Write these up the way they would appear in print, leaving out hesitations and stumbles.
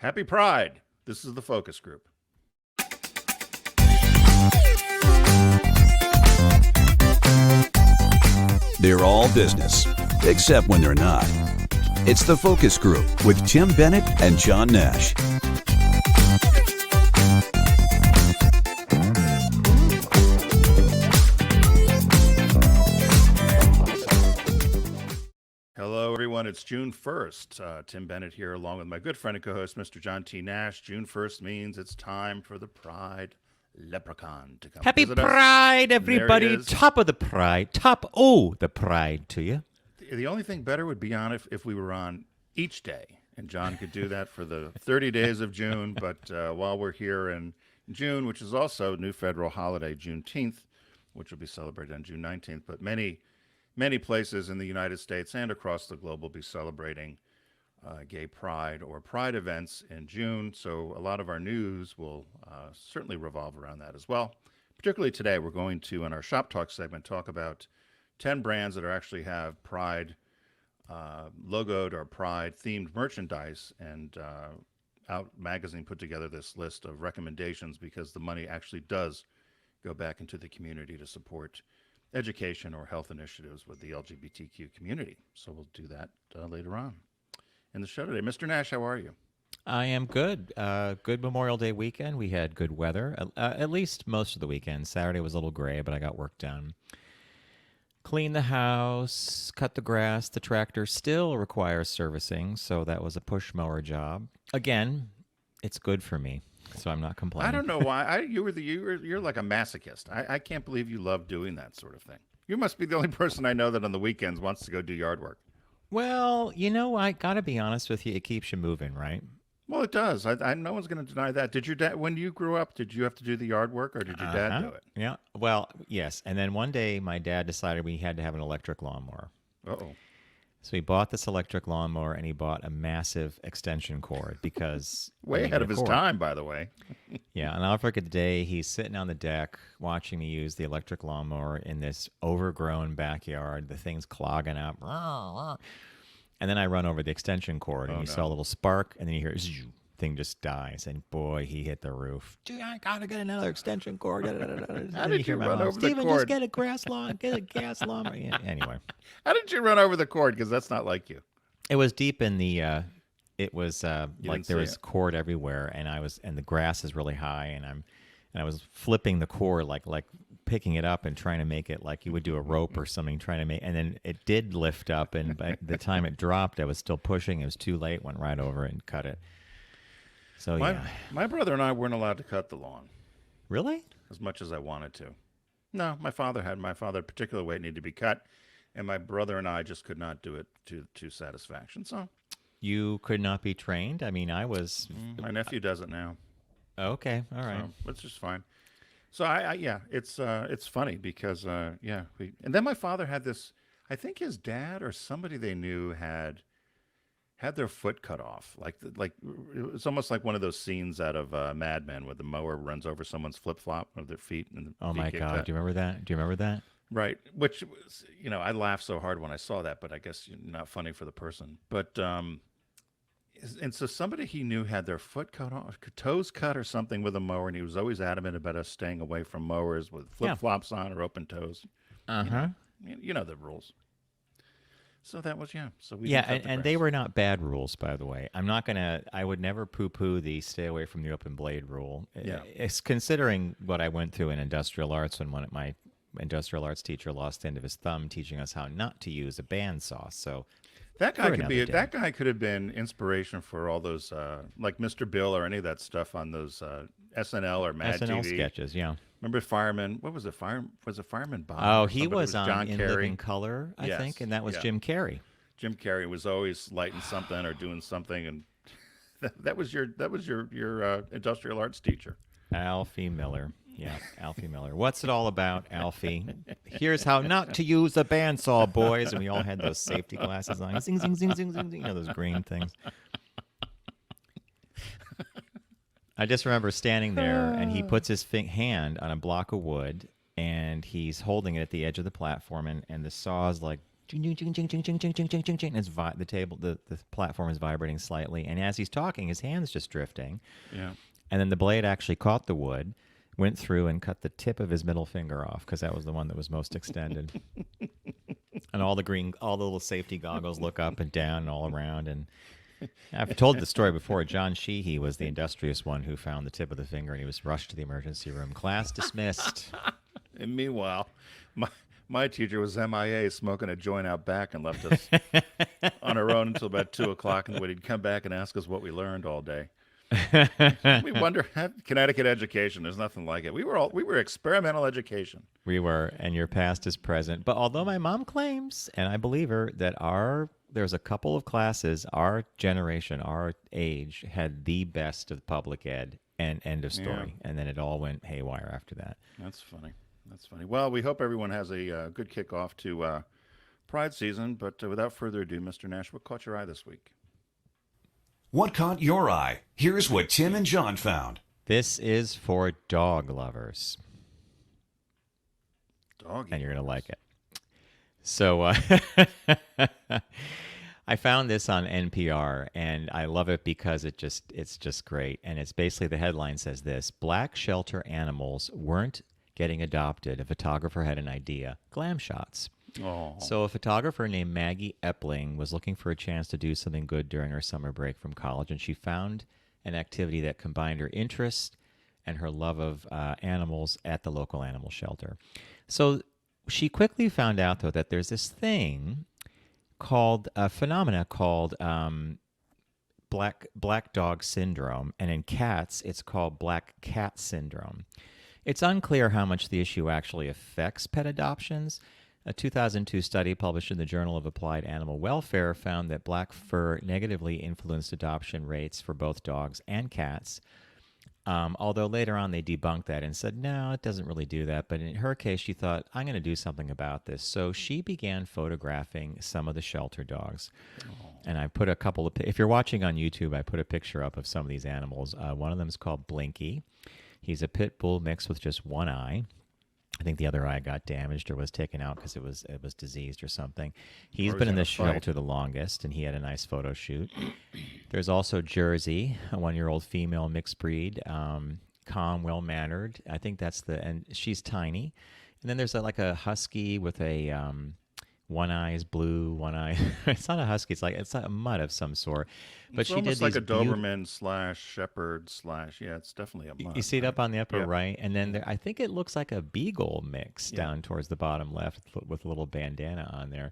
Happy Pride. This is the focus group. They're all business, except when they're not. It's the Focus Group with Tim Bennett and John Nash. Hello, everyone. It's June 1st. Tim Bennett here, along with my good friend and co-host, Mr. John T. Nash. June 1st means it's time for the Pride Leprechaun to come Happy visit us. Pride, everybody. There he is. Top of the Pride. The Pride to you. The only thing better would be on if we were on each day, and John could do that for the 30 days of June. But while we're here in June, which is also new federal holiday, Juneteenth, which will be celebrated on June 19th, but many places in the United States and across the globe will be celebrating gay pride or pride events in June. So a lot of our news will certainly revolve around that as well. Particularly today, we're going to, in our Shop Talk segment, talk about 10 brands that actually have pride logoed or pride themed merchandise. And Out Magazine put together this list of recommendations because the money actually does go back into the community to support education or health initiatives with the LGBTQ community. So we'll do that later on in the show today. Mr. Nash, how are you? I am good. Good Memorial Day weekend. We had good weather, at least most of the weekend. Saturday was a little gray, but I got work done. Cleaned the house, cut the grass. The tractor still requires servicing, so that was a push mower job. Again, it's good for me, so I'm not complaining. I don't know why. You're like a masochist. I can't believe you love doing that sort of thing. You must be the only person I know that on the weekends wants to go do yard work. Well, I got to be honest with you. It keeps you moving, right? Well, it does. No one's going to deny that. Did your dad, when you grew up, did you have to do the yard work, or did your dad do it? Yeah. Well, yes. And then one day, my dad decided we had to have an electric lawnmower. Uh-oh. So he bought this electric lawnmower, and he bought a massive extension cord because Way ahead of his time, by the way. Yeah, and I'll forget the day he's sitting on the deck watching me use the electric lawnmower in this overgrown backyard. The thing's clogging up. And then I run over the extension cord, and you saw a little spark, and then you hear zzz, thing just dies. And boy, he hit the roof. Gee, I gotta get another extension cord. How did you run over the cord? Just get a gas lawnmower. Yeah, anyway. How did you run over the cord? Because that's not like you. It was deep in the. It was like there was it. cord everywhere, and the grass is really high, and I was flipping the cord like picking it up and trying to make it like you would do a rope or something, trying to make, and then it did lift up, and by the time it dropped, I was still pushing. It was too late. Went right over and cut it. So My brother and I weren't allowed to cut the lawn. Really? As much as I wanted to. No, my father particular way it needed to be cut, and my brother and I just could not do it to satisfaction. So You could not be trained? I mean, I was... my nephew does it now. Okay, all right. So it's just fine. So it's funny because and then my father had this. I think his dad or somebody they knew had their foot cut off. Like it's almost like one of those scenes out of Mad Men where the mower runs over someone's flip flop of their feet. And Oh my God! cut. Do you remember that? Right, which was, I laughed so hard when I saw that, but I guess not funny for the person. But and so somebody he knew had their foot cut off, toes cut or something with a mower, and he was always adamant about us staying away from mowers with flip flops on or open toes. You know the rules. So that was So we didn't cut the and they grass. were not bad rules, by the way. I would never poo-poo the stay away from the open blade rule. Yeah. It's considering what I went through in industrial arts when one of my industrial arts teacher lost the end of his thumb teaching us how not to use a bandsaw. So That guy for could another be. day. That guy could have been inspiration for all those, like Mr. Bill or any of that stuff on those SNL or Mad SNL TV. sketches, yeah. Remember Fireman? What was it? Was it Fireman Bob? Oh, or he somebody? was It on John In Kerry. Living Color, I Yes, think, and that was yeah. Jim Carrey. Jim Carrey was always lighting something or doing something, and that was your industrial arts teacher. Alfie Miller. Yeah, Alfie Miller. What's it all about, Alfie? Here's how not to use a bandsaw, boys. And we all had those safety glasses on. Zing, zing, zing, zing, zing, zing. Those green things. I just remember standing there, and he puts his hand on a block of wood, and he's holding it at the edge of the platform, and the saw's like ching, ching, ching, ching, ching, ching, ching, ching, ching, ching, ching. The table, the platform is vibrating slightly, and as he's talking, his hand's just drifting. Yeah. And then the blade actually caught the wood, went through and cut the tip of his middle finger off because that was the one that was most extended. And all the little safety goggles look up and down and all around. And I've told the story before. John Sheehy was the industrious one who found the tip of the finger, and he was rushed to the emergency room. Class dismissed. And meanwhile, my teacher was MIA, smoking a joint out back, and left us on our own until about 2:00, and he'd come back and ask us what we learned all day. We wonder, Connecticut education, there's nothing like it. We were experimental education. We were, and your past is present. But although my mom claims, and I believe her, that there's a couple of classes, our generation, our age, had the best of public ed, and end of story. Yeah. And then it all went haywire after that. That's funny. Well, we hope everyone has a good kickoff to Pride season. But without further ado, Mr. Nash, what caught your eye this week? What caught your eye? Here's what Tim and John found. This is for dog lovers. Doggy. And you're going to like it. So I found this on NPR, and I love it because it's just great. And it's basically, the headline says this: Black shelter animals weren't getting adopted. A photographer had an idea. Glam shots. Oh. So a photographer named Maggie Epling was looking for a chance to do something good during her summer break from college, and she found an activity that combined her interest and her love of animals at the local animal shelter. So she quickly found out, though, that there's this thing called a phenomena called black dog syndrome, and in cats it's called black cat syndrome. It's unclear how much the issue actually affects pet adoptions. A 2002 study published in the Journal of Applied Animal Welfare found that black fur negatively influenced adoption rates for both dogs and cats, although later on they debunked that and said, no, it doesn't really do that. But in her case, she thought, I'm going to do something about this. So she began photographing some of the shelter dogs. Oh. And I put a couple of, if you're watching on YouTube, I put a picture up of some of these animals. One of them is called Blinky. He's a pit bull mixed with just one eye. I think the other eye got damaged or was taken out because it was diseased or something. He's been in the shelter the longest, and he had a nice photo shoot. There's also Jersey, a 1-year-old female mixed breed, calm, well-mannered. I think and she's tiny. And then there's like a husky with a one eye is blue, one eye. It's not a husky. It's like a mutt of some sort. But it's almost like a Doberman / Shepherd / yeah. It's definitely a mutt. You see it up on the upper right, and then I think it looks like a beagle mix down towards the bottom left with a little bandana on there.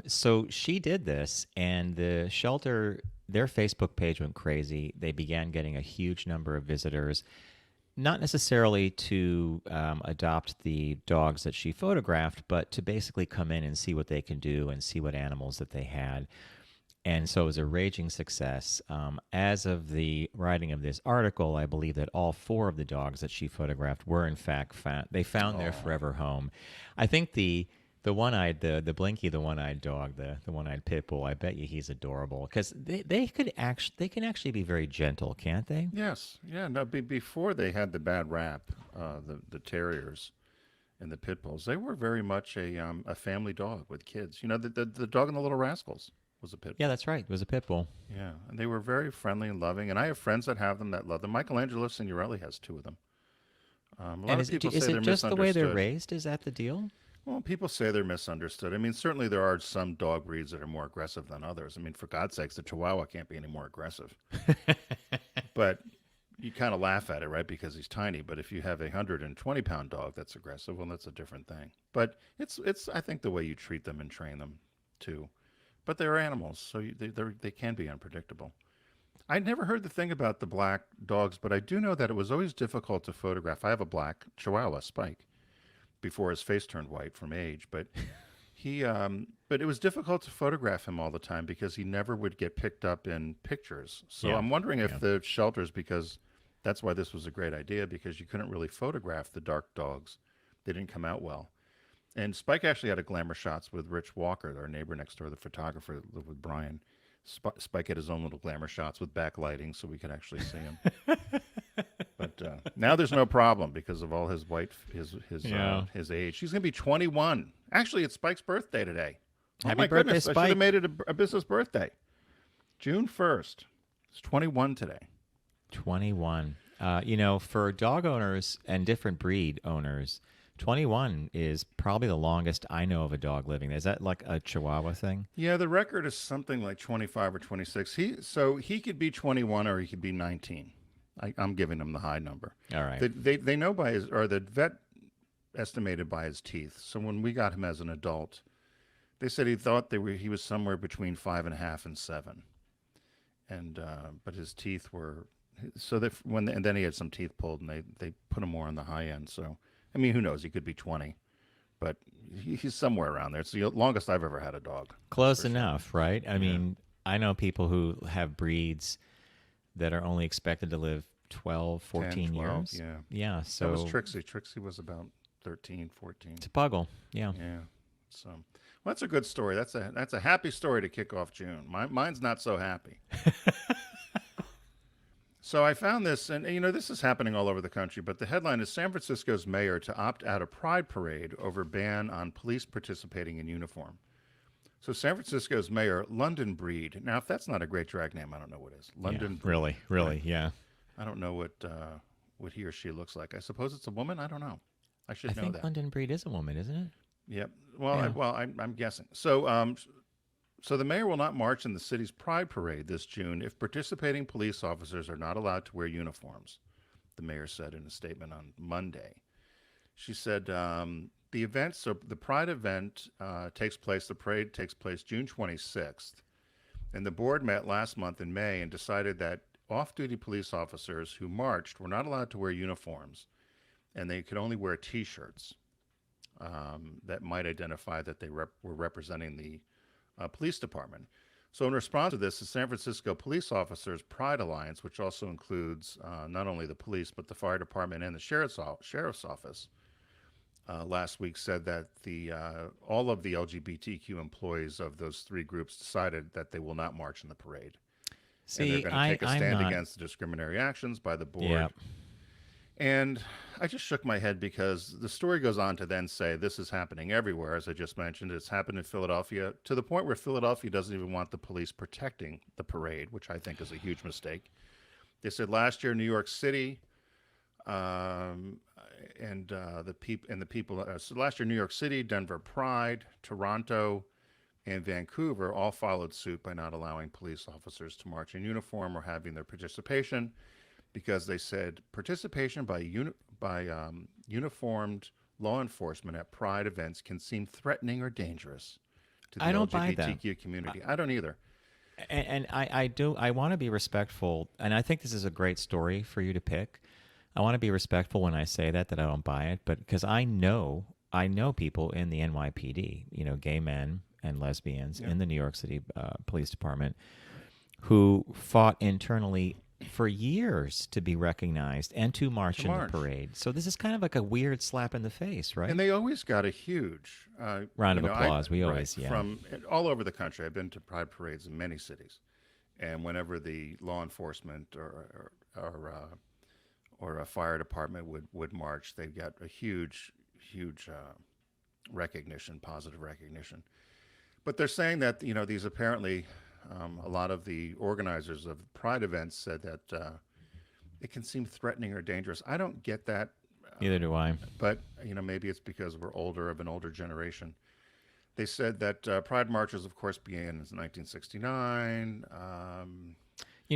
So she did this, and the shelter, their Facebook page went crazy. They began getting a huge number of visitors. Not necessarily to adopt the dogs that she photographed, but to basically come in and see what they can do and see what animals that they had. And so it was a raging success. As of the writing of this article, I believe that all 4 of the dogs that she photographed were in fact found. They found their forever home. I think the one-eyed, the Blinky, the one-eyed dog, the one-eyed pit bull, I bet you he's adorable because they can actually be very gentle, can't they? Yes, yeah. No, before they had the bad rap, the terriers and the pit bulls, they were very much a family dog with kids. You know, the dog in the Little Rascals was a pit bull. Yeah, that's right. It was a pit bull. Yeah, and they were very friendly and loving. And I have friends that have them that love them. Michelangelo Signorelli has 2 of them. A lot of people say they're misunderstood. Is it just the way they're raised? Is that the deal? Well, people say they're misunderstood. I mean, certainly there are some dog breeds that are more aggressive than others. I mean, for God's sakes, the Chihuahua can't be any more aggressive. But you kind of laugh at it, right? Because he's tiny. But if you have a 120-pound dog that's aggressive, well, that's a different thing. But it's I think the way you treat them and train them too. But they're animals, so they can be unpredictable. I never heard the thing about the black dogs, but I do know that it was always difficult to photograph. I have a black Chihuahua, Spike, before his face turned white from age, but but it was difficult to photograph him all the time because he never would get picked up in pictures. So I'm wondering if the shelters, because that's why this was a great idea, because you couldn't really photograph the dark dogs. They didn't come out well. And Spike actually had a glamour shots with Rich Walker, our neighbor next door, the photographer that lived with Brian. Spike had his own little glamour shots with backlighting so we could actually see him. But But now there's no problem because of all his Yeah. his age. He's going to be 21. Actually, it's Spike's birthday today. Oh Happy my birthday, goodness! I should Spike. have made it a business birthday. June 1st. It's 21 today. 21. For dog owners and different breed owners, 21 is probably the longest I know of a dog living. Is that like a Chihuahua thing? Yeah, the record is something like 25 or 26. He could be 21 or he could be 19. I'm giving him the high number. All right. They know by his, or the vet estimated by his teeth. So when we got him as an adult, they said he thought he was somewhere between 5.5 and 7. And but his teeth were so that and then he had some teeth pulled and they put him more on the high end. So I mean, who knows? He could be 20, but he's somewhere around there. It's the longest I've ever had a dog. Close enough, right? I mean, I know people who have breeds that are only expected to live 12, 14 10, 12, years. yeah. Yeah. So That was Trixie. Trixie was about 13, 14. it's a puggle. Yeah. Yeah. So well, that's a good story. That's a happy story to kick off June. Mine's not so happy. So I found this, and this is happening all over the country, but the headline is San Francisco's mayor to opt out of Pride Parade over ban on police participating in uniform. So San Francisco's mayor, London Breed. Now, if that's not a great drag name, I don't know what is. London Breed. Really, really, yeah. I don't know what he or she looks like. I suppose it's a woman. I don't know. I should I know think that. London Breed is a woman, isn't it? Yep. Well, Yeah. I'm guessing. So the mayor will not march in the city's Pride Parade this June if participating police officers are not allowed to wear uniforms, the mayor said in a statement on Monday. She said the Pride event the parade takes place June 26th, and the board met last month in May and decided that off-duty police officers who marched were not allowed to wear uniforms, and they could only wear T-shirts that might identify that they were representing the police department. So in response to this, the San Francisco Police Officers Pride Alliance, which also includes not only the police, but the fire department and the sheriff's office, last week said that all of the LGBTQ employees of those three groups decided that they will not march in the parade. And they're See, going to take a stand not. against the discriminatory actions by the board. Yeah. And I just shook my head because the story goes on to then say this is happening everywhere, as I just mentioned. It's happened in Philadelphia to the point where Philadelphia doesn't even want the police protecting the parade, which I think is a huge mistake. They said last year, New York City, so last year, New York City, Denver Pride, Toronto, and Vancouver all followed suit by not allowing police officers to march in uniform or having their participation, because they said participation by uniformed law enforcement at Pride events can seem threatening or dangerous to the I don't buy that. LGBTQ community. I don't either. And I want to be respectful, and I think this is a great story for you to pick. I want to be respectful when I say that I don't buy it, but because I know people in the NYPD, gay men and lesbians in the New York City Police Department who fought internally for years to be recognized and to march in the parade. So this is kind of like a weird slap in the face, right? And they always got a huge round of applause. We always, from all over the country. I've been to Pride parades in many cities, and whenever the law enforcement or a fire department would march, they got a huge recognition, positive recognition. But they're saying that these apparently a lot of the organizers of Pride events said that it can seem threatening or dangerous. I don't get that. Neither do I. But maybe it's because we're of an older generation. They said that Pride marches, of course, began in 1969.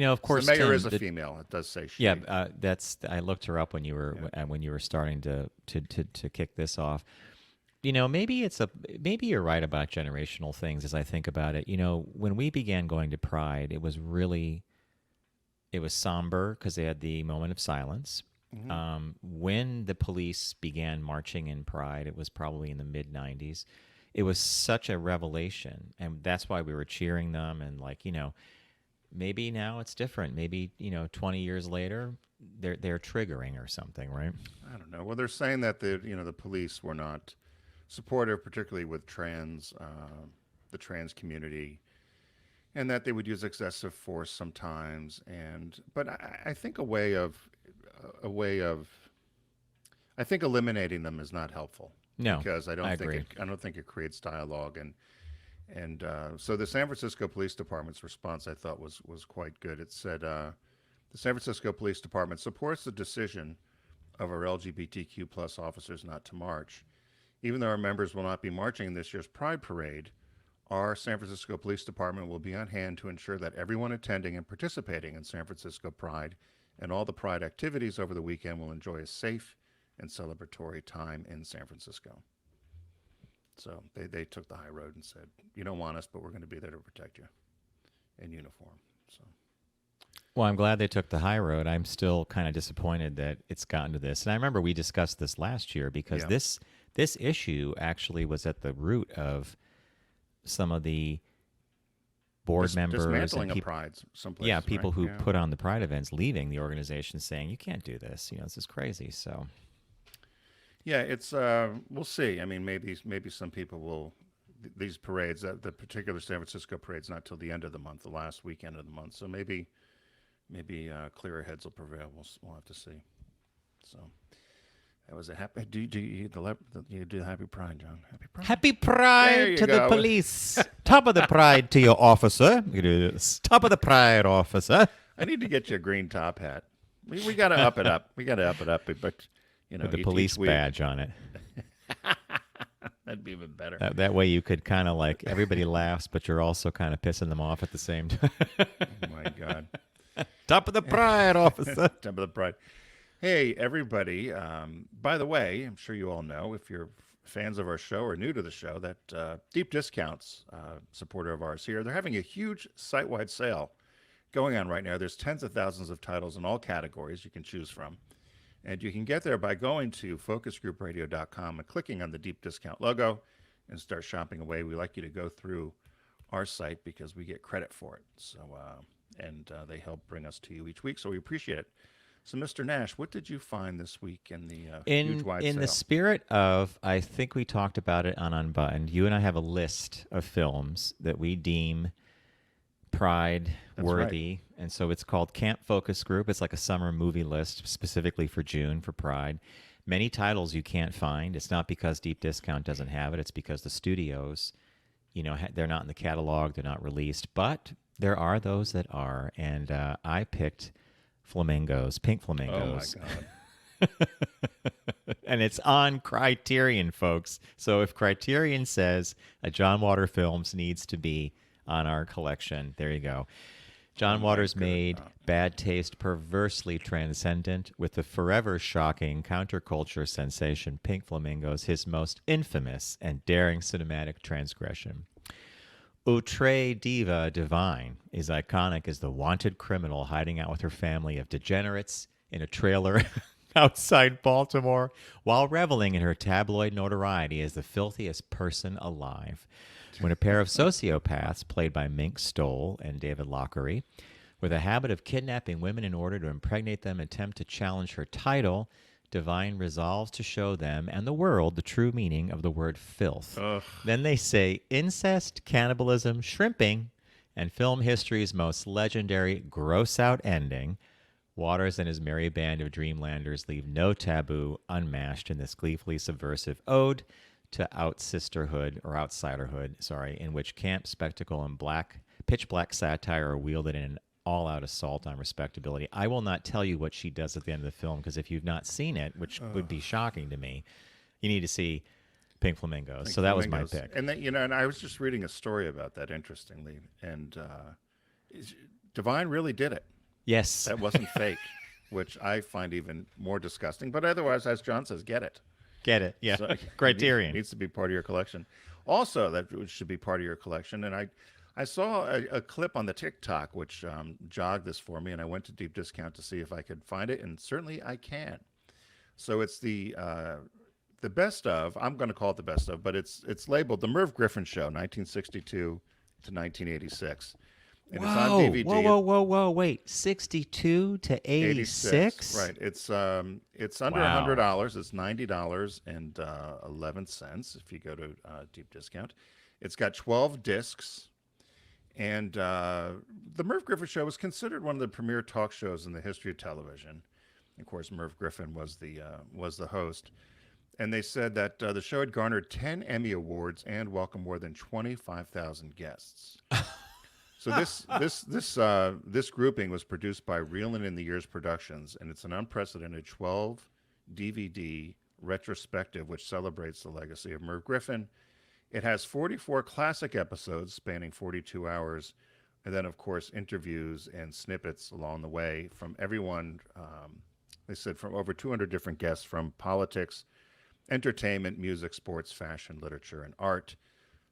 Of course, the mayor Tim, is a female. It does say she. Yeah, that's. I looked her up when you were starting to kick this off. Maybe you're right about generational things as I think about it. When we began going to Pride, it was somber because they had the moment of silence. Mm-hmm. When the police began marching in Pride, it was probably in the mid-'90s. It was such a revelation, and that's why we were cheering them. And maybe now it's different. Maybe 20 years later, they're triggering or something, right? I don't know. Well, they're saying that the police were not supportive, particularly with the trans community, and that they would use excessive force sometimes. But I think a way of a way of. I think eliminating them is not helpful. No, Because I don't I think agree. I don't think it creates dialogue, and so the San Francisco Police Department's response I thought was quite good. It said the San Francisco Police Department supports the decision of our LGBTQ plus officers not to march. Even though our members will not be marching in this year's Pride Parade, our San Francisco Police Department will be on hand to ensure that everyone attending and participating in San Francisco Pride and all the Pride activities over the weekend will enjoy a safe and celebratory time in San Francisco. So they took the high road and said, you don't want us, but we're going to be there to protect you in uniform. So Well, I'm glad they took the high road. I'm still kind of disappointed that it's gotten to this. And I remember we discussed this last year because Yeah. this issue actually was at the root of some of the board members dismantling and of prides, some places, yeah, people right? who Yeah. put on the pride events leaving the organization saying you can't do this. You know, this is crazy. So Yeah, it's we'll see. I mean, maybe some people will these parades, the particular San Francisco parade's not till the end of the month, the last weekend of the month. So maybe clearer heads will prevail. We'll have to see. So that was a happy. Do you you do the happy pride, John? Happy pride. happy There pride you to the go. police. Top of the pride to your officer. You do this. Top of the pride, officer. I need to get you a green top hat. We got to up it up. We got to up it up. But you know, With the each police week, badge on it. that'd be even better. That way you could kind of like everybody laughs, but you're also kind of pissing them off at the same time. Oh my God. Top of the pride, officer. Top of the pride. Hey, everybody. By the way, I'm sure you all know, if you're fans of our show or new to the show, that Deep Discounts, supporter of ours here, they're having a huge site-wide sale going on right now. There's tens of thousands of titles in all categories you can choose from. And you can get there by going to focusgroupradio.com and clicking on the Deep Discount logo and start shopping away. We like you to go through our site because we get credit for it. So, and they help bring us to you each week, so we appreciate it. So, Mr. Nash, what did you find this week in the huge wide In sale? the spirit of, I think we talked about it on Unbuttoned. You and I have a list of films that we deem Pride worthy, and so it's called Camp Focus Group. It's like a summer movie list specifically for June for Pride. Many titles you can't find. It's not because Deep Discount doesn't have it. It's because the studios, you know, they're not in the catalog. They're not released, but there are those that are. And I picked Flamingos, Pink Oh, my Flamingos. God. And it's on Criterion, folks. So if Criterion says a John Water Films needs to be on our collection, there you go. John Waters made bad taste perversely transcendent with the forever shocking counterculture sensation Pink Flamingos, his most infamous and daring cinematic transgression. Outre Diva Divine is iconic as the wanted criminal hiding out with her family of degenerates in a trailer outside Baltimore while reveling in her tabloid notoriety as the filthiest person alive. When a pair of sociopaths, played by Mink Stoll and David Lockery, with a habit of kidnapping women in order to impregnate them, attempt to challenge her title, Divine resolves to show them and the world the true meaning of the word filth. Ugh. Then they say incest, cannibalism, shrimping, and film history's most legendary gross-out ending. Waters and his merry band of dreamlanders leave no taboo unmatched in this gleefully subversive ode to outsiderhood, in which camp, spectacle, and pitch black satire are wielded in an all-out assault on respectability. I will not tell you what she does at the end of the film, because if you've not seen it, which would be shocking to me, you need to see Pink Flamingos. So that was my pick. And that, and I was just reading a story about that, interestingly, and Divine really did it. Yes. That wasn't fake, which I find even more disgusting. But otherwise, as John says, get it. Get it. Yeah. So, Criterion. It needs to be part of your collection. Also, that should be part of your collection. And I saw a clip on the TikTok which jogged this for me, and I went to Deep Discount to see if I could find it, and certainly I can. So it's the best of. I'm going to call it the best of, but it's labeled The Merv Griffin Show, 1962 to 1986. And it's on DVD. Whoa, wait. 62 to 86? Right. It's under $100. It's $90.11 if you go to Deep Discount. It's got 12 discs. And the Merv Griffin Show was considered one of the premier talk shows in the history of television. Of course, Merv Griffin was the host. And they said that the show had garnered 10 Emmy Awards and welcomed more than 25,000 guests. So this grouping was produced by Reelin' in the Years Productions, and it's an unprecedented 12 DVD retrospective which celebrates the legacy of Merv Griffin. It has 44 classic episodes spanning 42 hours, and then, of course, interviews and snippets along the way from everyone. They said from over 200 different guests from politics, entertainment, music, sports, fashion, literature, and art.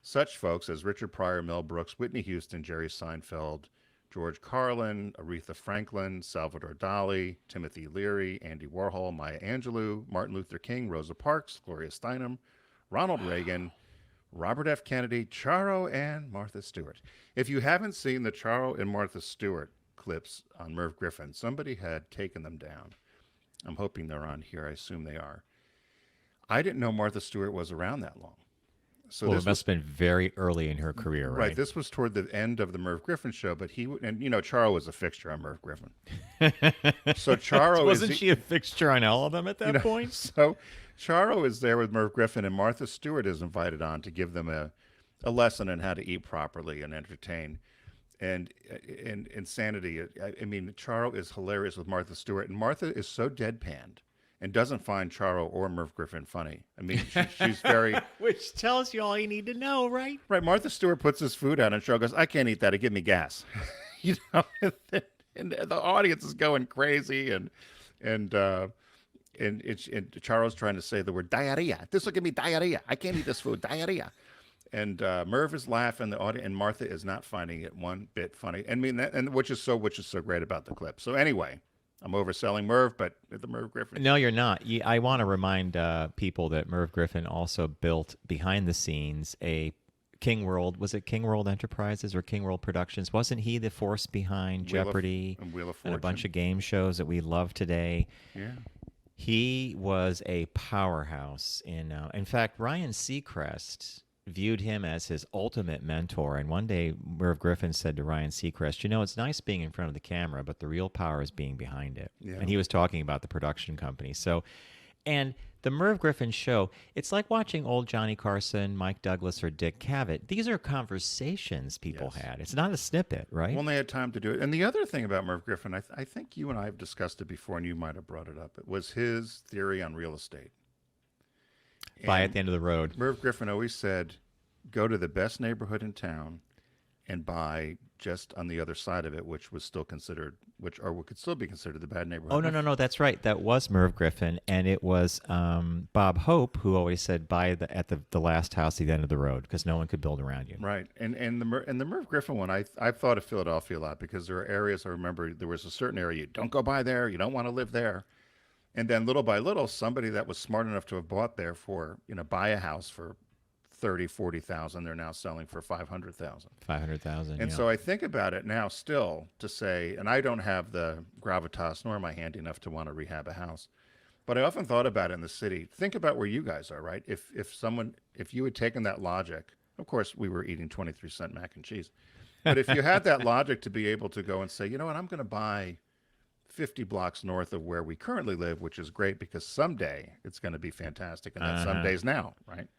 Such folks as Richard Pryor, Mel Brooks, Whitney Houston, Jerry Seinfeld, George Carlin, Aretha Franklin, Salvador Dali, Timothy Leary, Andy Warhol, Maya Angelou, Martin Luther King, Rosa Parks, Gloria Steinem, Ronald Reagan, Robert F. Kennedy, Charo, and Martha Stewart. If you haven't seen the Charo and Martha Stewart clips on Merv Griffin, somebody had taken them down. I'm hoping they're on here. I assume they are. I didn't know Martha Stewart was around that long. So Well, this it must have been very early in her career, right? right. This was toward the end of the Merv Griffin show, but Charo was a fixture on Merv Griffin. So Charo Wasn't she a fixture on all of them at that point? So Charo is there with Merv Griffin, and Martha Stewart is invited on to give them a lesson on how to eat properly and entertain. And insanity. I mean, Charo is hilarious with Martha Stewart, and Martha is so deadpanned and doesn't find Charo or Merv Griffin funny. I mean, she's very... Which tells you all you need to know, right? Right. Martha Stewart puts his food out, and Charo goes, I can't eat that. It give me gas. And the audience is going crazy, and Charo's trying to say the word diarrhea. This will give me diarrhea. I can't eat this food. Diarrhea. And Merv is laughing, the audience, and Martha is not finding it one bit funny. I mean, which is so great about the clip. So anyway, I'm overselling Merv, but the Merv Griffin. No, you're not. I want to remind people that Merv Griffin also built behind the scenes a King World. Was it King World Enterprises or King World Productions? Wasn't he the force behind Jeopardy Wheel of and a bunch Fortune. of game shows that we love today? Yeah. He was a powerhouse in fact, Ryan Seacrest viewed him as his ultimate mentor. And one day, Merv Griffin said to Ryan Seacrest, it's nice being in front of the camera, but the real power is being behind it. Yeah. And he was talking about the production company. So, and the Merv Griffin show, it's like watching old Johnny Carson, Mike Douglas, or Dick Cavett. These are conversations people Yes. had. It's not a snippet, right? Well, they had time to do it. And the other thing about Merv Griffin, I think you and I have discussed it before, and you might have brought it up. It was his theory on real estate. Buy And at the end of the road. Merv Griffin always said, go to the best neighborhood in town and buy just on the other side of it, which was still considered, could still be considered the bad neighborhood. Oh, no, that's right. That was Merv Griffin, and it was Bob Hope who always said, buy at the last house at the end of the road, because no one could build around you. Right. And the Merv Griffin one, I've thought of Philadelphia a lot, because there are areas, I remember there was a certain area, you don't go by there, you don't want to live there. And then little by little, somebody that was smart enough to have bought there for, buy a house for 30, 40,000, they're now selling for 500,000. 500,000. And yeah. so I think about it now still to say, and I don't have the gravitas, nor am I handy enough to want to rehab a house, but I often thought about it in the city. Think about where you guys are, right? If you had taken that logic, of course we were eating 23-cent mac and cheese, but if you had that logic to be able to go and say, you know what, I'm going to buy 50 blocks north of where we currently live, which is great because someday it's going to be fantastic, and that someday's now, right?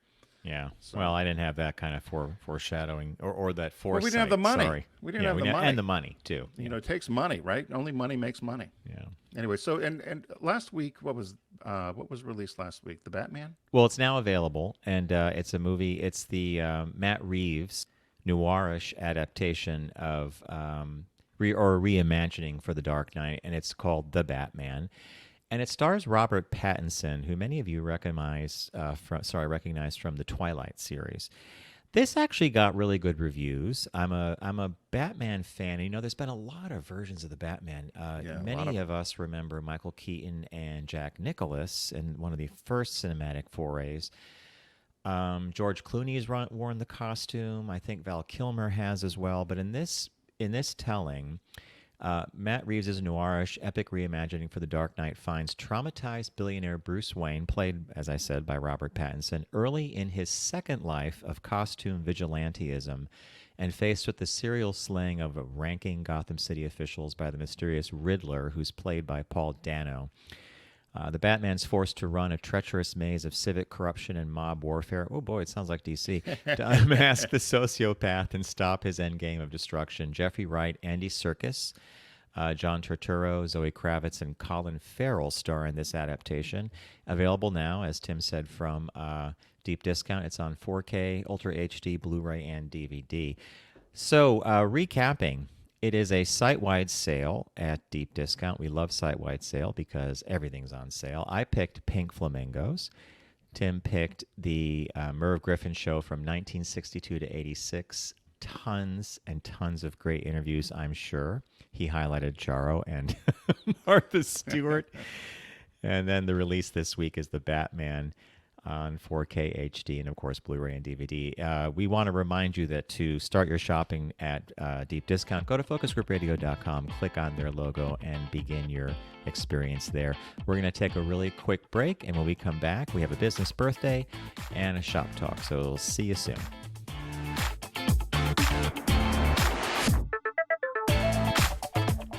Yeah. So- Well, I didn't have that kind of foreshadowing or that foresight. we didn't have the money. Sorry. We didn't have the money. And the money, too. It takes money, right? Only money makes money. Yeah. Anyway, so and last week, what was released last week? The Batman? Well, it's now available, and it's a movie. It's the Matt Reeves noirish adaptation of reimagining for The Dark Knight, and it's called The Batman. And it stars Robert Pattinson, who many of you recognize from the Twilight series. This actually got really good reviews. I'm a Batman fan. There's been a lot of versions of the Batman. Many of us remember Michael Keaton and Jack Nicklaus in one of the first cinematic forays. George Clooney's worn the costume. I think Val Kilmer has as well. But in this telling, Matt Reeves' noirish epic reimagining for The Dark Knight finds traumatized billionaire Bruce Wayne, played, as I said, by Robert Pattinson, early in his second life of costume vigilantism and faced with the serial slaying of ranking Gotham City officials by the mysterious Riddler, who's played by Paul Dano. The Batman's forced to run a treacherous maze of civic corruption and mob warfare. Oh boy, it sounds like DC. To unmask the sociopath and stop his endgame of destruction. Jeffrey Wright, Andy Serkis, John Turturro, Zoe Kravitz, and Colin Farrell star in this adaptation. Available now, as Tim said, from Deep Discount. It's on 4K, Ultra HD, Blu-ray, and DVD. So, recapping. It is a site-wide sale at Deep Discount. We love site-wide sale because everything's on sale. I picked Pink Flamingos. Tim picked the Merv Griffin Show from 1962 to 86. Tons and tons of great interviews, I'm sure. He highlighted Charo and Martha Stewart. And then the release this week is the Batman on 4K HD and, of course, Blu-ray and DVD. We want to remind you that to start your shopping at Deep Discount, go to focusgroupradio.com, click on their logo, and begin your experience there. We're going to take a really quick break, and when we come back, we have a business birthday and a shop talk. So we'll see you soon.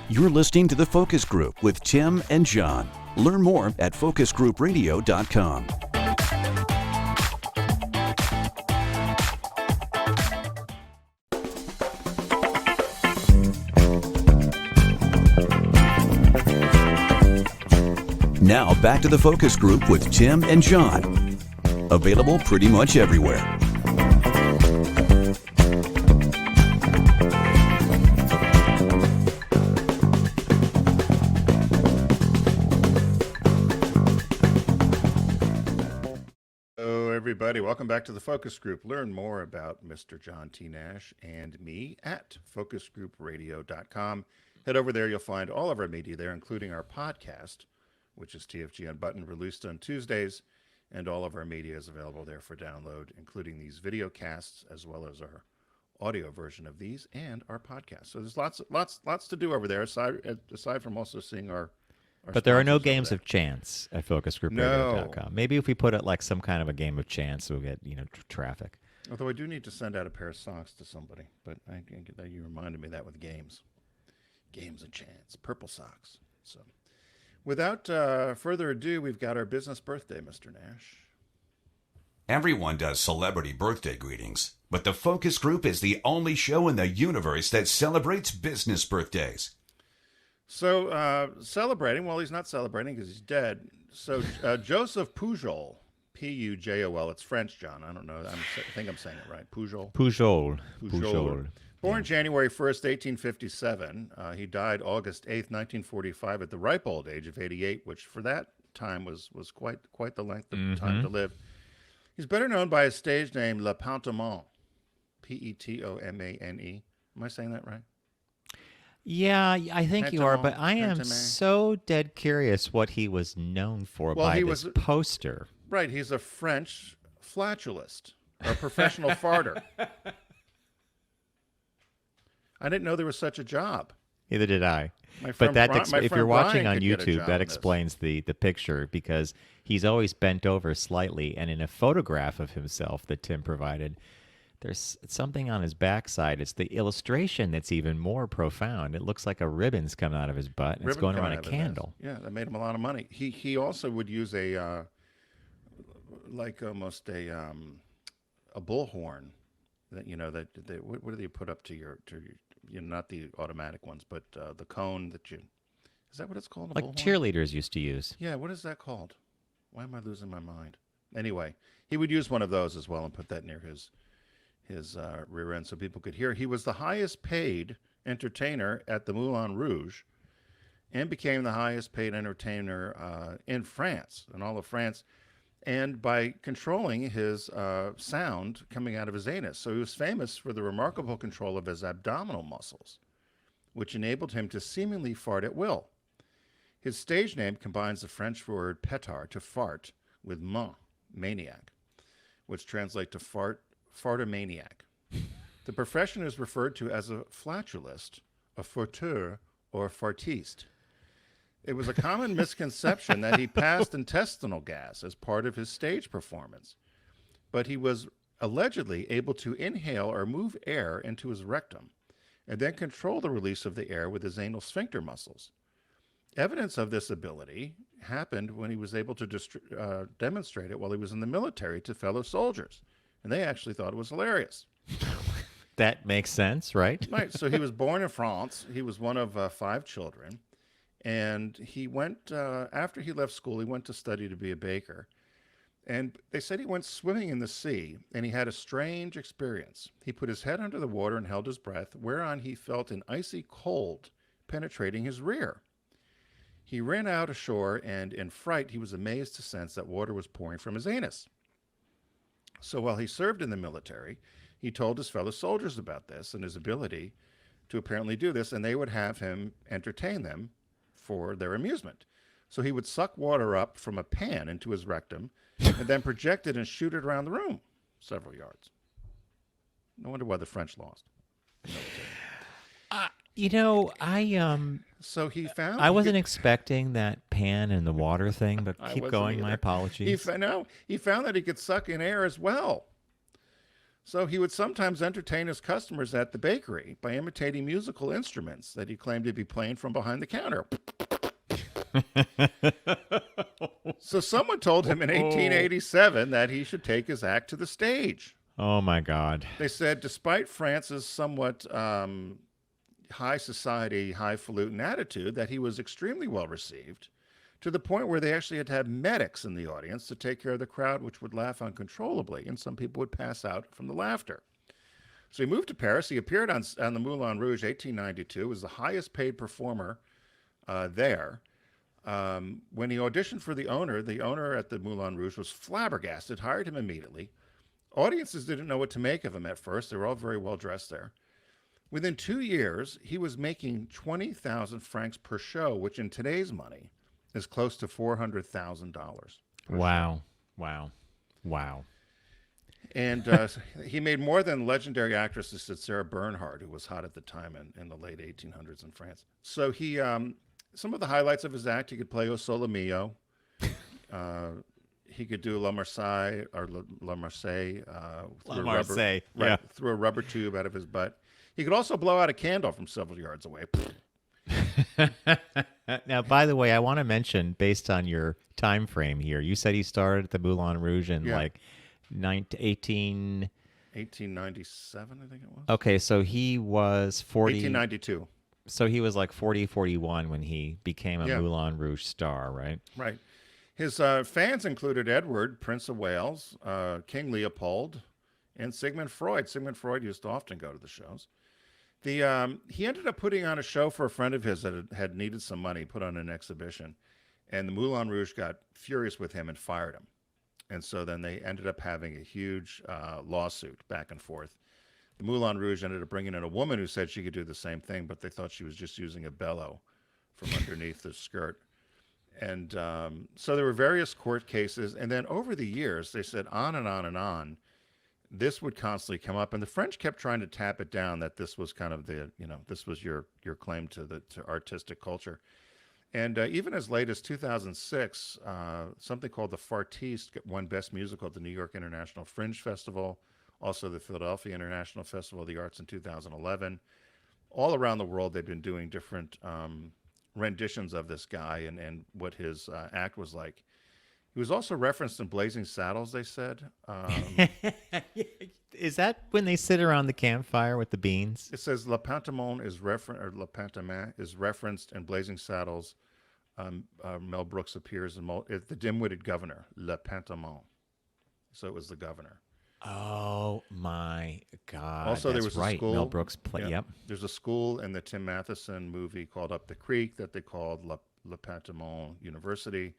You're listening to The Focus Group with Tim and John. Learn more at focusgroupradio.com. Now back to The Focus Group with Tim and John. Available pretty much everywhere. Hello, everybody. Welcome back to the Focus Group. Learn more about Mr. John T. Nash and me at focusgroupradio.com. Head over there. You'll find all of our media there, including our podcast, which is TFG Unbuttoned, released on Tuesdays, and all of our media is available there for download, including these video casts, as well as our audio version of these and our podcast. So there's lots to do over there, aside from also seeing our But there are no sponsors over games there. of chance at focusgroupradio.com. Maybe if we put it like some kind of a game of chance, we'll get traffic. Although I do need to send out a pair of socks to somebody, but you reminded me of that with games of chance, purple socks. So. Without further ado, we've got our business birthday, Mr. Nash. Everyone does celebrity birthday greetings, but the Focus Group is the only show in the universe that celebrates business birthdays. So, celebrating, well, he's not celebrating because he's dead. So, Joseph Pujol, Pujol, it's French, John. I don't know. I think I'm saying it right. Pujol. Born January 1st, 1857. He died August 8th, 1945 at the ripe old age of 88, which for that time was quite the length of time to live. He's better known by his stage name, Le Pantomane, Petomane. Am I saying that right? Yeah, I think you are, but I am Pantomime. so dead curious what he was known for Well, by he this was- poster. Right, he's a French flatulist, or professional farter. I didn't know there was such a job. Neither did I. My But friend that Bri- my if you're friend watching Brian on could get a YouTube, job that in this. explains the picture because he's always bent over slightly, and in a photograph of himself that Tim provided, there's something on his backside. It's the illustration that's even more profound. It looks like a ribbon's coming out of his butt, and it's Ribbon going coming around a out of his ass. candle. Yeah, that made him a lot of money. He also would use almost a bullhorn. That what do they put up to your not the automatic ones, but the cone that you. Is that what it's called? A Like bullhorn? cheerleaders used to use. Yeah, what is that called? Why am I losing my mind? Anyway, he would use one of those as well and put that near his rear end so people could hear. He was the highest paid entertainer at the Moulin Rouge and became the highest paid entertainer in France, in all of France, and by controlling his sound coming out of his anus. So he was famous for the remarkable control of his abdominal muscles, which enabled him to seemingly fart at will. His stage name combines the French word pétard, to fart, with maniac, which translates to fartomaniac. The profession is referred to as a flatulist, a farteur, or fartiste. It was a common misconception that he passed intestinal gas as part of his stage performance, but he was allegedly able to inhale or move air into his rectum and then control the release of the air with his anal sphincter muscles. Evidence of this ability happened when he was able to demonstrate it while he was in the military to fellow soldiers, and they actually thought it was hilarious. That makes sense, right? Right. So he was born in France. He was one of 5 children, and he went after he left school. He went to study to be a baker, and they said he went swimming in the sea, and he had a strange experience. He put his head under the water and held his breath, whereon he felt an icy cold penetrating his rear. He ran out ashore, and in fright, he was amazed to sense that water was pouring from his anus. So while he served in the military, he told his fellow soldiers about this and his ability to apparently do this, and they would have him entertain them for their amusement. So he would suck water up from a pan into his rectum and then project it and shoot it around the room several yards. No wonder why the French lost. So he found... I wasn't expecting that pan and the water thing, but I keep wasn't going. My either. apologies. He found that he could suck in air as well. So he would sometimes entertain his customers at the bakery by imitating musical instruments that he claimed to be playing from behind the counter. So someone told him in 1887 that he should take his act to the stage. Oh, my God. They said, despite France's somewhat high society, highfalutin attitude, that he was extremely well received, to the point where they actually had to have medics in the audience to take care of the crowd, which would laugh uncontrollably, and some people would pass out from the laughter. So he moved to Paris. He appeared on the Moulin Rouge 1892, was the highest paid performer there. When he auditioned for the owner at the Moulin Rouge was flabbergasted, hired him immediately. Audiences didn't know what to make of him at first. They were all very well dressed there. Within 2 years, he was making 20,000 francs per show, which in today's money is close to $400,000. Wow. Wow. Wow. And he made more than legendary actresses such as Sarah Bernhardt, who was hot at the time in the late 1800s in France. So he, some of the highlights of his act, he could play O Sole Mio. He could do La Marseillaise or La Marseillaise through a rubber tube out of his butt. He could also blow out a candle from several yards away. Now, by the way, I want to mention, based on your time frame here, you said he started at the Moulin Rouge in like 1897, I think it was. Okay, so he was 40. 1892. So he was like 40, 41 when he became a Moulin Rouge star, right? Right. His fans included Edward, Prince of Wales, King Leopold, and Sigmund Freud. Sigmund Freud used to often go to the shows. He ended up putting on a show for a friend of his that had needed some money, put on an exhibition, and the Moulin Rouge got furious with him and fired him. And so then they ended up having a huge lawsuit back and forth. The Moulin Rouge ended up bringing in a woman who said she could do the same thing, but they thought she was just using a bellow from underneath the skirt. And so there were various court cases. And then over the years, they said on and on and on, this would constantly come up. And the French kept trying to tap it down, that this was kind of this was your claim to artistic culture. And even as late as 2006, something called the Fartiste won Best Musical at the New York International Fringe Festival, also the Philadelphia International Festival of the Arts in 2011. All around the world, they've been doing different renditions of this guy and what his act was like. He was also referenced in Blazing Saddles, they said. Is that when they sit around the campfire with the beans? It says Le Pantomime is referenced in Blazing Saddles. Mel Brooks appears in the dim-witted governor, Le Pantomime. So it was the governor. Oh my God! Also, there was a school. Mel Brooks played. Yep. There's a school in the Tim Matheson movie called Up the Creek that they called Le Pantomime University.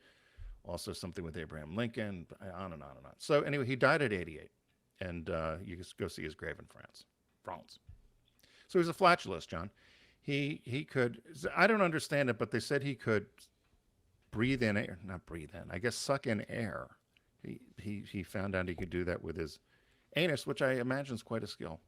Also, something with Abraham Lincoln. On and on and on. So anyway, he died at 88, and you can go see his grave in France. So he's a flatulist, John. He could. I don't understand it, but they said he could breathe in air, not breathe in. I guess suck in air. He found out he could do that with his anus, which I imagine is quite a skill.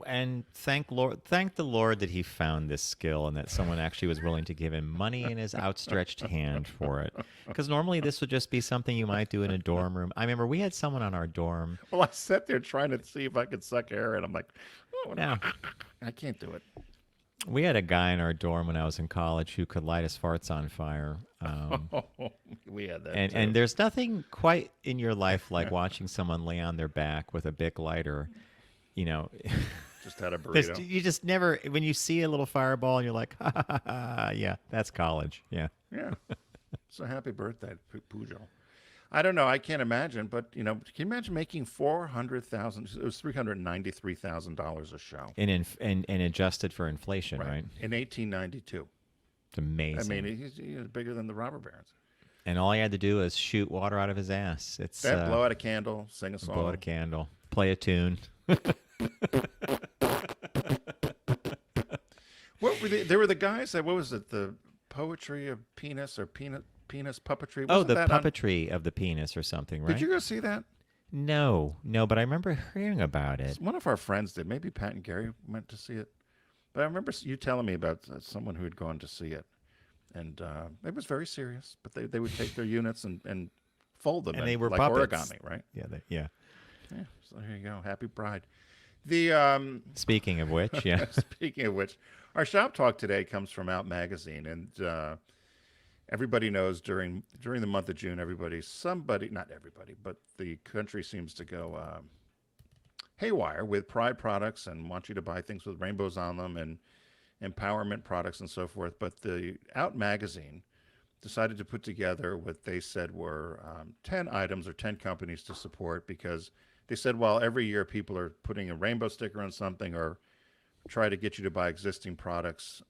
And thank the Lord that he found this skill and that someone actually was willing to give him money in his outstretched hand for it. Because normally this would just be something you might do in a dorm room. I remember we had someone on our dorm. Well, I sat there trying to see if I could suck air, and I'm like, oh, Now, I can't do it. we had a guy in our dorm when I was in college who could light his farts on fire. We had that. And too. there's nothing quite in your life like watching someone lay on their back with a Bic lighter. You know, Just had a there's- burrito. you just never, when you see a little fireball, you're like, ha, ha, ha, ha, yeah, that's college. Yeah. Yeah. So happy birthday, Pujo. I don't know. I can't imagine, but can you imagine making $400,000? It was $393,000 a show. And adjusted for inflation, right? In 1892. It's amazing. I mean, he's bigger than the robber barons. and all he had to do was shoot water out of his ass. It's Blow out a candle, sing a song. blow out a candle, play a tune. What were there were the guys that, what was it, the poetry of penis or penis puppetry? Oh, Wasn't the that on- puppetry of the penis or something, right? Did you go see that? No, but I remember hearing about it. One of our friends did. Maybe Pat and Gary went to see it. But I remember you telling me about someone who had gone to see it. And it was very serious. But they would take their units and fold them. And they were like puppets. origami, right? Yeah, yeah. Yeah. So there you go. Happy Pride. The Speaking of which, yeah. Speaking of which, our shop talk today comes from Out Magazine, and everybody knows during the month of June, not everybody, but the country seems to go haywire with pride products and want you to buy things with rainbows on them and empowerment products and so forth. But the Out Magazine decided to put together what they said were 10 items or 10 companies to support, because they said, while every year people are putting a rainbow sticker on something or try to get you to buy existing products,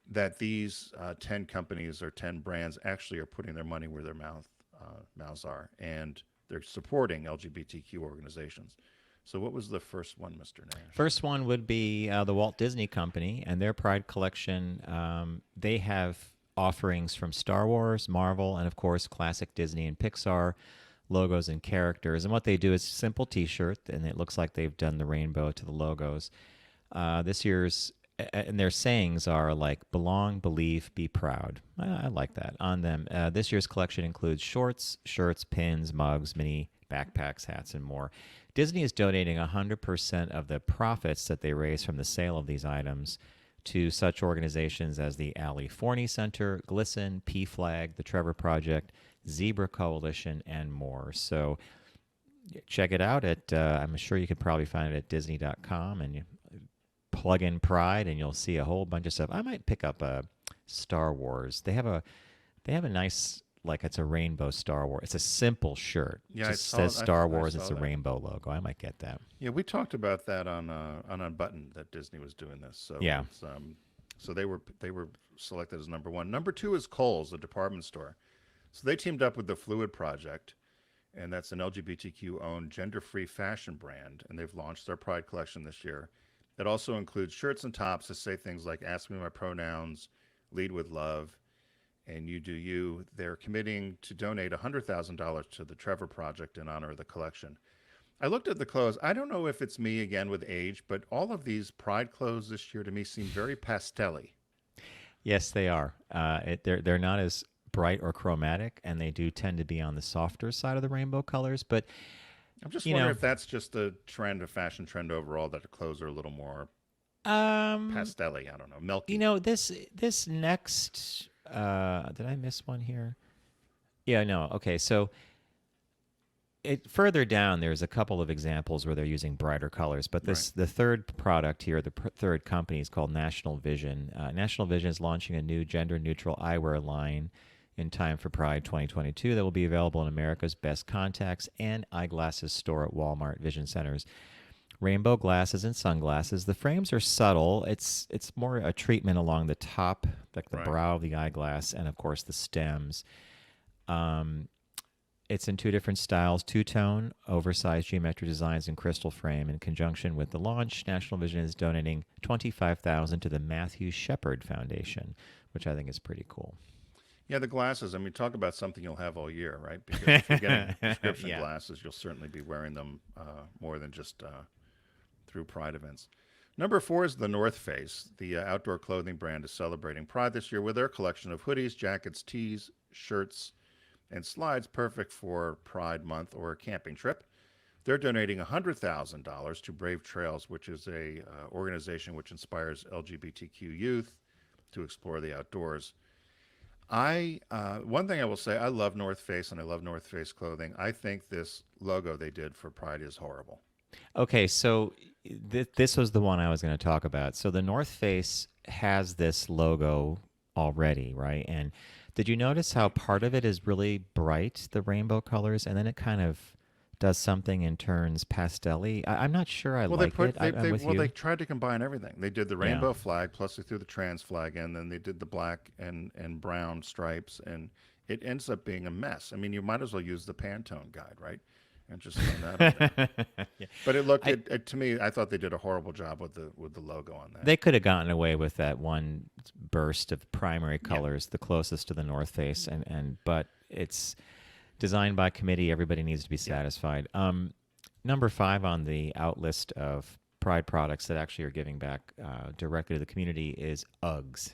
that these 10 companies or 10 brands actually are putting their money where their mouths are, and they're supporting LGBTQ organizations. So what was the first one, Mr. Nash? First one would be the Walt Disney Company and their Pride collection. They have offerings from Star Wars, Marvel, and of course classic Disney and Pixar logos and characters. And what they do is a simple T-shirt, and it looks like they've done the rainbow to the logos. This year's and their sayings are like belong, believe, be proud. I like that on them. This year's collection includes shorts, shirts, pins, mugs, mini backpacks, hats, and more. Disney is donating 100% of the profits that they raise from the sale of these items to such organizations as the Ali Forney Center, Glisten, PFLAG, the Trevor Project, Zebra Coalition, and more. So check it out at, I'm sure you could probably find it at Disney.com, and you plug in Pride and you'll see a whole bunch of stuff. I might pick up a Star Wars. They have a nice, like, it's a rainbow Star Wars. It's a simple shirt. Yeah, Just I says saw- Star I Wars. saw It's a that. rainbow logo. I might get that. Yeah, we talked about that on Unbuttoned, that Disney was doing this. So Yeah. it's, so they were selected as number one. Number two is Kohl's, the department store. So they teamed up with the Fluid Project, and that's an LGBTQ-owned gender-free fashion brand, and they've launched their Pride collection this year. It also includes shirts and tops that say things like "Ask me my pronouns," "Lead with love," and "You do you." They're committing to donate $100,000 to the Trevor Project in honor of the collection. I looked at the clothes. I don't know if it's me again with age, but all of these Pride clothes this year to me seem very pastel-y. Yes, they are. They're not as bright or chromatic, and they do tend to be on the softer side of the rainbow colors. But I'm just You wondering know- if that's just a fashion trend overall, that the clothes are a little more pastel-y. I don't know, milky. this next did I miss one here? Yeah, no. Okay, so further down there's a couple of examples where they're using brighter colors, but the third product here, the third company, is called National Vision. National Vision is launching a new gender-neutral eyewear line in time for Pride 2022 that will be available in America's best contacts and eyeglasses store at Walmart Vision Centers. Rainbow glasses and sunglasses. The frames are subtle. It's more a treatment along the top, like the Right. brow of the eyeglass, and of course the stems. It's in two different styles: two-tone, oversized geometric designs, and crystal frame. In conjunction with the launch, National Vision is donating $25,000 to the Matthew Shepard Foundation, which I think is pretty cool. Yeah, the glasses. I mean, talk about something you'll have all year, right? Because if you're getting prescription Yeah. glasses, you'll certainly be wearing them more than just through Pride events. Number 4 is the North Face. The outdoor clothing brand is celebrating Pride this year with their collection of hoodies, jackets, tees, shirts, and slides perfect for Pride Month or a camping trip. They're donating $100,000 to Brave Trails, which is a organization which inspires LGBTQ youth to explore the outdoors. One thing I will say, I love North Face and I love North Face clothing. I think this logo they did for Pride is horrible. Okay, so this was the one I was going to talk about. So the North Face has this logo already, right? And did you notice how part of it is really bright, the rainbow colors, and then it kind of does something and turns pastel-y? I'm not sure I like it. I'm with you. They tried to combine everything. They did the rainbow flag, plus they threw the trans flag in, then they did the black and brown stripes, and it ends up being a mess. I mean, you might as well use the Pantone guide, right? And just throw that on there. Yeah. But it looked to me, I thought they did a horrible job with the logo on that. They could have gotten away with that one burst of primary colors, the closest to the North Face, but it's designed by committee. Everybody needs to be satisfied. Number 5 on the out list of Pride products that actually are giving back directly to the community is Uggs.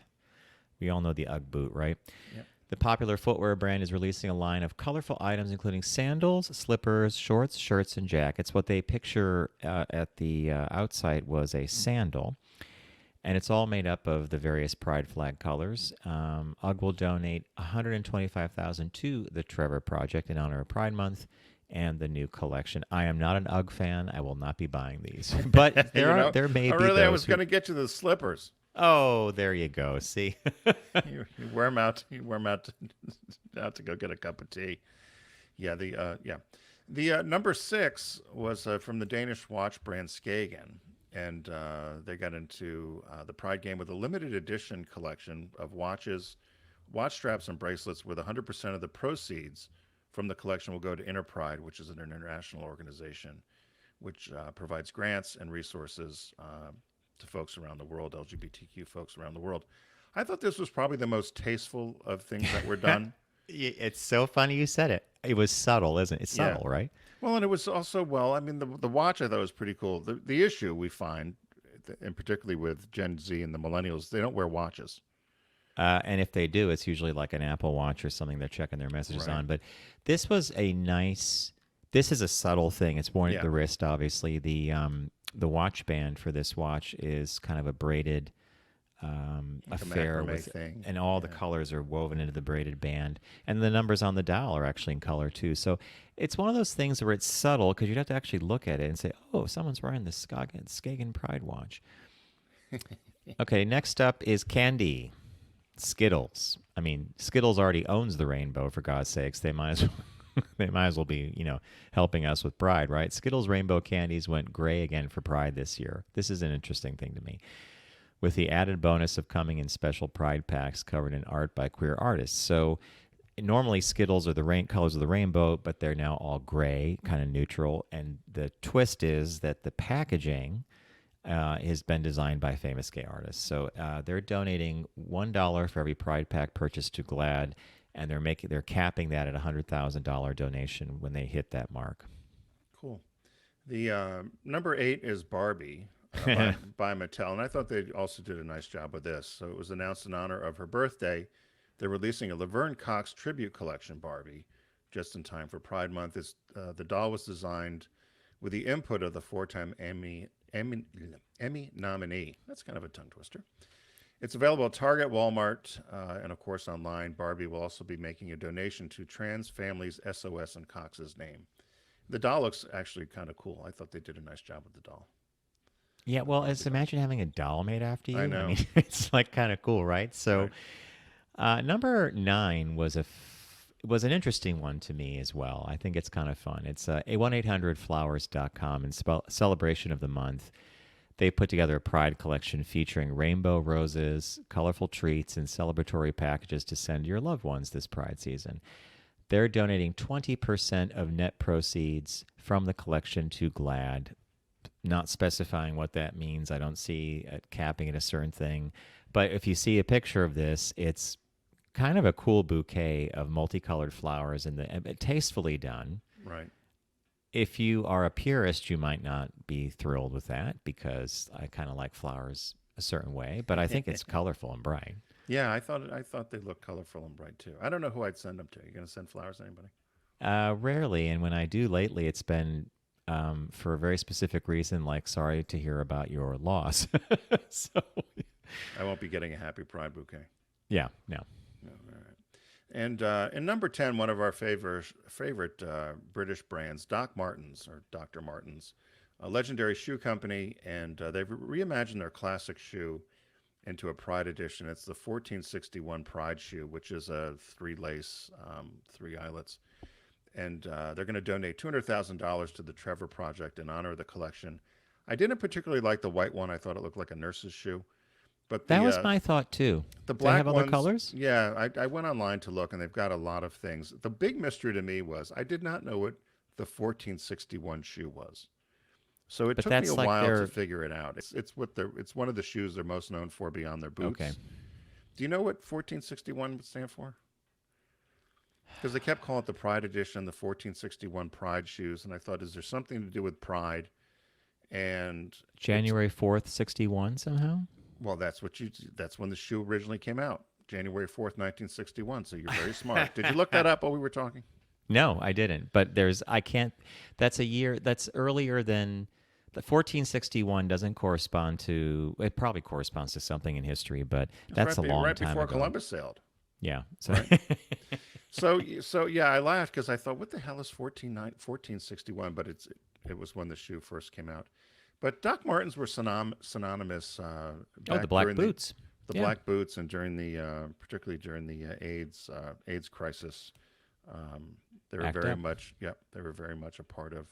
We all know the Ugg boot, right? Yep. The popular footwear brand is releasing a line of colorful items, including sandals, slippers, shorts, shirts, and jackets. What they picture at the outside was a sandal, and it's all made up of the various Pride flag colors. UGG will donate $125,000 to the Trevor Project in honor of Pride Month and the new collection. I am not an UGG fan. I will not be buying these, but there may be. Really, I was those going to get you the slippers. Oh, there you go. See, you wear them out. You wear them out to go get a cup of tea. Yeah. The number 6 was from the Danish watch brand Skagen, and they got into the Pride game with a limited edition collection of watches, watch straps, and bracelets. With 100% of the proceeds from the collection will go to Interpride, which is an international organization which provides grants and resources to folks around the world, LGBTQ folks around the world. I thought this was probably the most tasteful of things that were done. It's so funny you said it. It was subtle, isn't it? It's subtle, right? Well, and it was also, I mean, the watch I thought was pretty cool. The issue we find, and particularly with Gen Z and the millennials, they don't wear watches. And if they do, it's usually like an Apple Watch or something they're checking their messages on. But this was this is a subtle thing. It's worn at the wrist, obviously. The watch band for this watch is kind of a braided affair thing. And all the colors are woven into the braided band, and the numbers on the dial are actually in color too. So it's one of those things where it's subtle because you'd have to actually look at it and say, "Oh, someone's wearing the Skagen Pride watch." Okay, next up is candy, Skittles. I mean, Skittles already owns the rainbow. For God's sakes, they might as well. They might as well be, helping us with Pride, right? Skittles rainbow candies went gray again for Pride this year. This is an interesting thing to me, with the added bonus of coming in special Pride packs covered in art by queer artists. So normally Skittles are the colors of the rainbow, but they're now all gray, kind of neutral. And the twist is that the packaging has been designed by famous gay artists. So they're donating $1 for every Pride pack purchased to GLAAD, and they're capping that at a $100,000 donation when they hit that mark. Cool. The number 8 is Barbie by Mattel, and I thought they also did a nice job with this. So it was announced in honor of her birthday. They're releasing a Laverne Cox tribute collection Barbie just in time for Pride Month. The doll was designed with the input of the 4-time Emmy nominee. That's kind of a tongue twister. It's available at Target, Walmart, and of course online. Barbie will also be making a donation to Trans Families SOS in Cox's name. The doll looks actually kind of cool. I thought they did a nice job with the doll. Yeah, well, imagine having a doll made after you. I know. mean, it's like kind of cool, right? So, number 9 was an interesting one to me as well. I think it's kind of fun. It's a 1-800-Flowers.com in celebration of the month. They put together a Pride collection featuring rainbow roses, colorful treats, and celebratory packages to send to your loved ones this Pride season. They're donating 20% of net proceeds from the collection to GLAAD, not specifying what that means. I don't see it capping at a certain thing. But if you see a picture of this, it's kind of a cool bouquet of multicolored flowers and tastefully done. Right. if you are a purist, you might not be thrilled with that because I kind of like flowers a certain way, but I think it's colorful and bright. Yeah, I thought they looked colorful and bright too. I don't know who I'd send them to. You gonna send flowers to anybody? Rarely, and when I do lately, it's been for a very specific reason, like sorry to hear about your loss. So, I won't be getting a happy Pride bouquet. yeah, no. No, all right. And in number 10, one of our favorite British brands, Doc Martens or Dr. Martens, a legendary shoe company, and they've reimagined their classic shoe into a Pride edition. It's the 1461 Pride shoe, which is a 3-lace, 3 eyelets. And they're going to donate $200,000 to the Trevor Project in honor of the collection. I didn't particularly like the white one. I thought it looked like a nurse's shoe. But That was my thought too. the Do they black have other ones, colors? Yeah, I went online to look, and they've got a lot of things. The big mystery to me was I did not know what the 1461 shoe was. So it But took me that's a like while their- to figure it out. It's one of the shoes they're most known for beyond their boots. Okay. Do you know what 1461 would stand for? Because they kept calling it the Pride Edition, the 1461 Pride shoes, and I thought, is there something to do with Pride? And January 4th, 61 somehow? well, that's when the shoe originally came out, January 4th, 1961. So you're very smart. Did you look that up while we were talking? No, I didn't. But that's a year, that's earlier than, the 1461 doesn't correspond to, it probably corresponds to something in history, but that's a long right time before ago. Columbus sailed. Yeah. So, So yeah, I laughed because I thought, what the hell is 1461? But it was when the shoe first came out. But Doc Martens were synonymous. Back the black during boots. The Yeah. black boots, and particularly during the AIDS crisis, they were Act very up. much they were very much a part of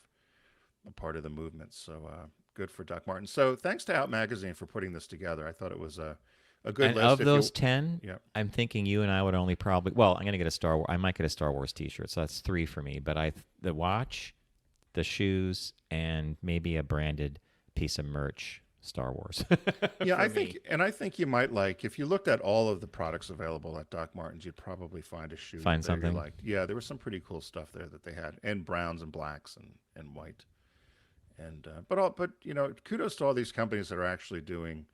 the movement. So good for Doc Martens. So thanks to Out Magazine for putting this together. I thought it was a good and list. of If those you- 10, Yep. I'm thinking you and I would only probably, I'm going to get I might get a Star Wars t-shirt. So that's 3 for me. But the watch, the shoes, and maybe a branded piece of merch, Star Wars. Yeah, I for me. think you might like, if you looked at all of the products available at Doc Martens, you'd probably find a shoe Find there you something. liked. Yeah, there was some pretty cool stuff there that they had, and browns and blacks and white. And but kudos to all these companies that are actually doing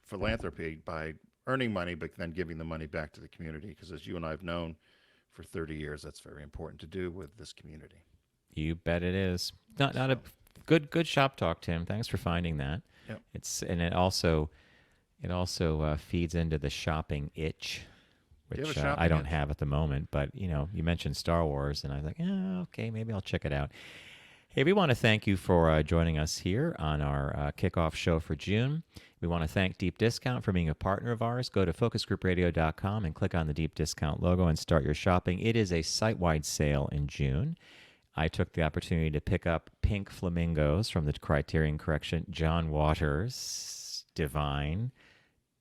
philanthropy by earning money, but then giving the money back to the community. Because as you and I have known for 30 years, that's very important to do with this community. You bet it is. Not a good shop talk, Tim. Thanks for finding that. Yep. It also feeds into the shopping itch, Do you have which a shopping I don't itch? have at the moment. But you mentioned Star Wars, and I was like, okay, maybe I'll check it out. Hey, we want to thank you for joining us here on our kickoff show for June. We want to thank Deep Discount for being a partner of ours. Go to focusgroupradio.com and click on the Deep Discount logo and start your shopping. It is a site-wide sale in June. I took the opportunity to pick up Pink Flamingos from the Criterion Collection. John Waters, divine.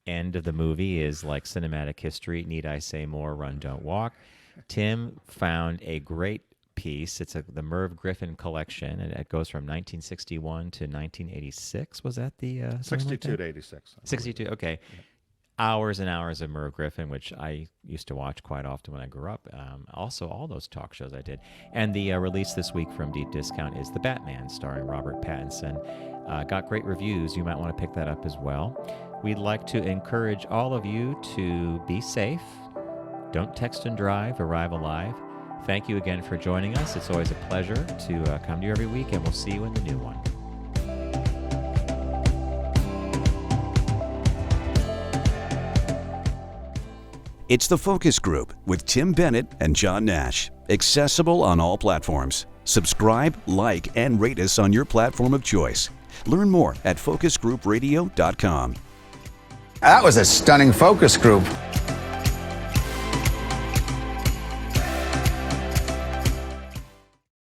End of the movie is like cinematic history. Need I say more? Run, don't walk. Tim found a great piece. It's the Merv Griffin collection, and it goes from 1961 to 1986. Was that the something like 62 that? to 86. 62. Okay. Hours and hours of Merv Griffin, which I used to watch quite often when I grew up. Also, all those talk shows I did. And the release this week from Deep Discount is The Batman, starring Robert Pattinson. Got great reviews. You might want to pick that up as well. We'd like to encourage all of you to be safe. Don't text and drive. Arrive alive. Thank you again for joining us. It's always a pleasure to come to you every week, and we'll see you in the new one. It's The Focus Group with Tim Bennett and John Nash. Accessible on all platforms. Subscribe, like, and rate us on your platform of choice. Learn more at focusgroupradio.com. That was a stunning focus group.